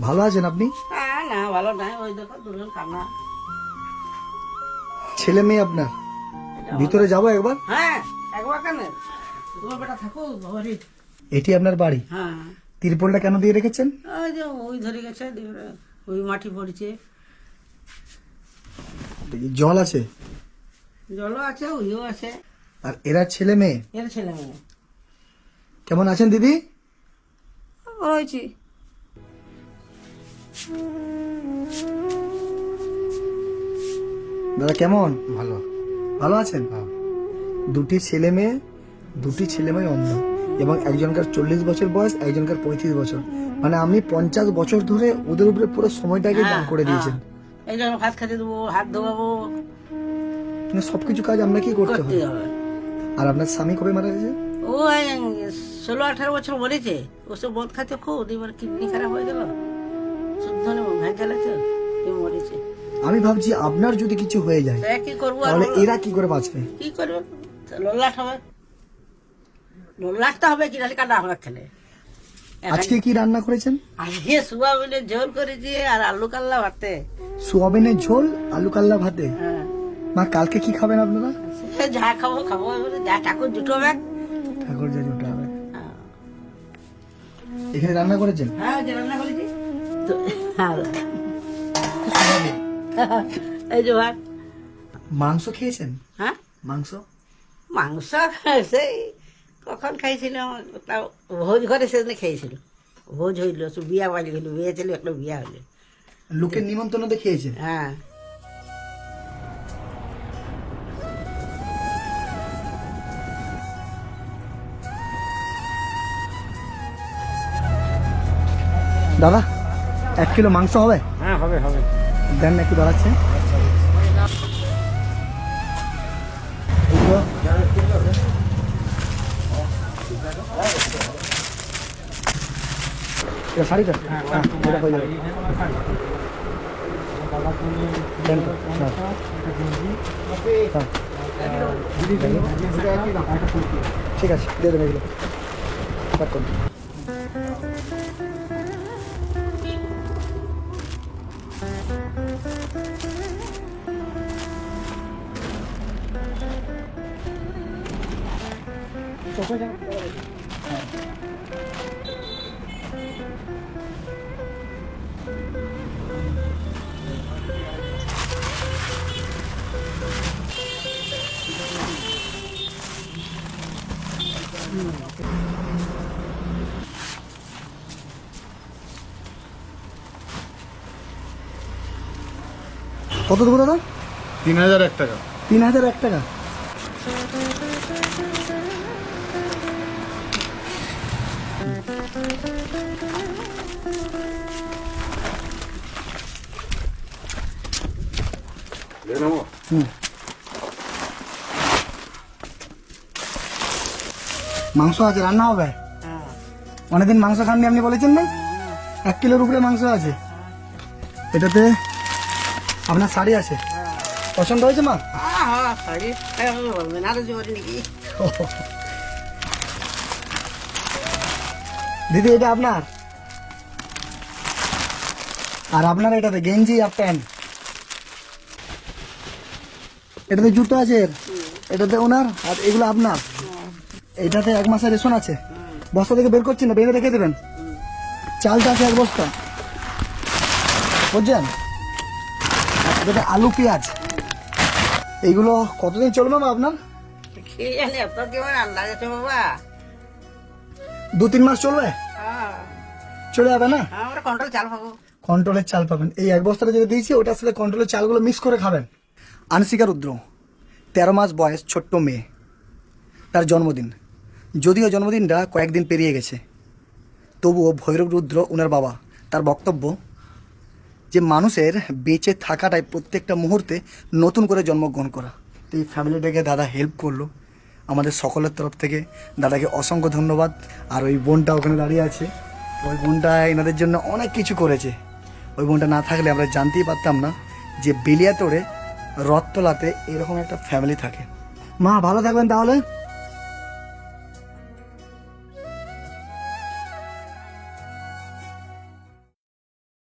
ভালো আছেন আপনি? হ্যাঁ, না ভালো নাই, ওই দেখো দুজন কান্না। ছেলে মেয়ে আপনার? ভিতরে যাবো একবার? হ্যাঁ, একবার কেন, তোমার বেটা থাকো ঘরে। এটি আপনার বাড়ি? হ্যাঁ, তিরপলটা কেন দিয়ে রেখেছেন? ওই যে ওই ধরে গেছে, ওই মাটি পড়ছে। জল আছে? জলও আছে, ওইও আছে। আর এরা ছেলে মেয়ে? এর ছেলে মেয়ে। কেমন আছেন দিদি? হয়েছি। দাদা কেমন? ভালো। ভালো আছেন? দুটি ছেলে মেয়ে অন্ধ, এবং একজনকার 40 বছর বয়স, একজনকার 35 বছর। মানে আপনি 50 বছর ধরে ওদের উপরে পুরো সময়টাকে দান করে দিয়েছেন। এই জন্য ভাত খেতে দেবো, হাত ধোয়াবো, মানে সবকিছু কাজ আপনাকেই করতে করতে হবে। হবে। আর আপনার স্বামী কবে মারা গেছে? ও 16-18 বছর মরেছে। ওসব মদ খাতে খুব, এবার কিডনি খারাপ হয়ে গেল, শুদ্ধ ভ্যান চালাতে মরেছে। আমি ভাবছি আপনার যদি কিছু হয়ে যায় তা কি করবো, তাহলে এরা কি করে বাঁচবে? কি করবে, লোল্লাট হবে, লোল্লাটটা হবে, কি নাহলে কাটা আমার খেলে। আজকে কি রান্না করেছেন? আজকে সোয়াবিনের ঝোল করেছি আর আলু কাল্লা ভাতে। সোয়াবিনের ঝোল, আলু কাল্লা ভাতে। হ্যাঁ, মা কালকে কি খাবেন আপনারা? সে যা খাবো খাবো, এবারে যা ঠাকুর জুটো ব্যাগ। ঠাকুর যা জোটা হবে। এখানে রান্না করেছেন? হ্যাঁ, যে রান্না করেছি তো, আর সোয়াবিন। এই যে ভাত। মাংস খেয়েছেন? হ্যাঁ, মাংস? মাংস সেই কখন খাইছিলাম, তাও ভোজ ঘরে সেদিন খেয়েছিল। ভোজ হইল, বিয়া বাড়ি হইল, বিয়ে ছিল, একটা বিয়া হইল। লোকের নিমন্ত্রণতে খেয়েছেন? হ্যাঁ, দাদা 1 কিলো মাংস হবে? হ্যাঁ, হবে হবে। দেন না, একটু দাঁড়াচ্ছে। শাড়িটা এটা হয়ে যাবে। দেন তো, দাও। ঠিক আছে, দিয়ে দেবেন এগুলো, প্যাক করুন। কত দেবো দাদা? 3001 টাকা। 3001 টাকা? মাংস আছে, রান্না হবে? হ্যাঁ, অনেকদিন মাংস খাননি আপনি বলেছেন না? 1 কিলোর উপরে মাংস আছে। এটাতে আপনার শাড়ি আছে, পছন্দ হয়েছে মা? হ্যাঁ, শাড়ি বলবেন আরো জোরে নাকি? দিদি এটা আপনার, আর আপনার এটাতে গেঞ্জি আর প্যান্ট, এটাতে জুতো আছে এর, এটাতে ওনার, আর এগুলো আপনার। এটাতে 1 মাসের রেশন আছে, বস্তা থেকে বের করছি না, বেঁধে রেখে দেবেন। চালটা আছে 1 বস্তা, বুঝছেন? এটাতে আলু পেঁয়াজ, এইগুলো কতদিন চলবে মা আপনার? খেয়ে জানি এত কেমন রান্না গেছে বাবা। 2-3 মাস চলবে? হ্যাঁ, চলে যাবে না? আমরা কন্ট্রোল চাল পাবো। কন্ট্রোলের চাল পাবেন। এই 1 বস্তাটা যেটা দিয়েছি ওটার সাথে কন্ট্রোলের চালগুলো মিক্স করে খাবেন। আনসিকা রুদ্র, 13 মাস বয়স, ছোট্ট মেয়ে, তার জন্মদিন। যদিও জন্মদিনটা কয়েকদিন পেরিয়ে গেছে, তবুও ভৈরব রুদ্র ওনার বাবা, তার বক্তব্য যে মানুষের বেঁচে থাকাটাই প্রত্যেকটা মুহূর্তে নতুন করে জন্মগ্রহণ করা। তো এই ফ্যামিলিটাকে দাদা হেল্প করলো, আমাদের সকলের তরফ থেকে দাদাকে অসংখ্য ধন্যবাদ। আর ওই বোনটা ওখানে দাঁড়িয়ে আছে, ওই বোনটা এনাদের জন্য অনেক কিছু করেছে। ওই বোনটা না থাকলে আমরা জানতেই পারতাম না যে বেলিয়াতোড়ে রথতলাতে এরকম একটা ফ্যামিলি থাকে। মা ভালো থাকবেন তাহলে।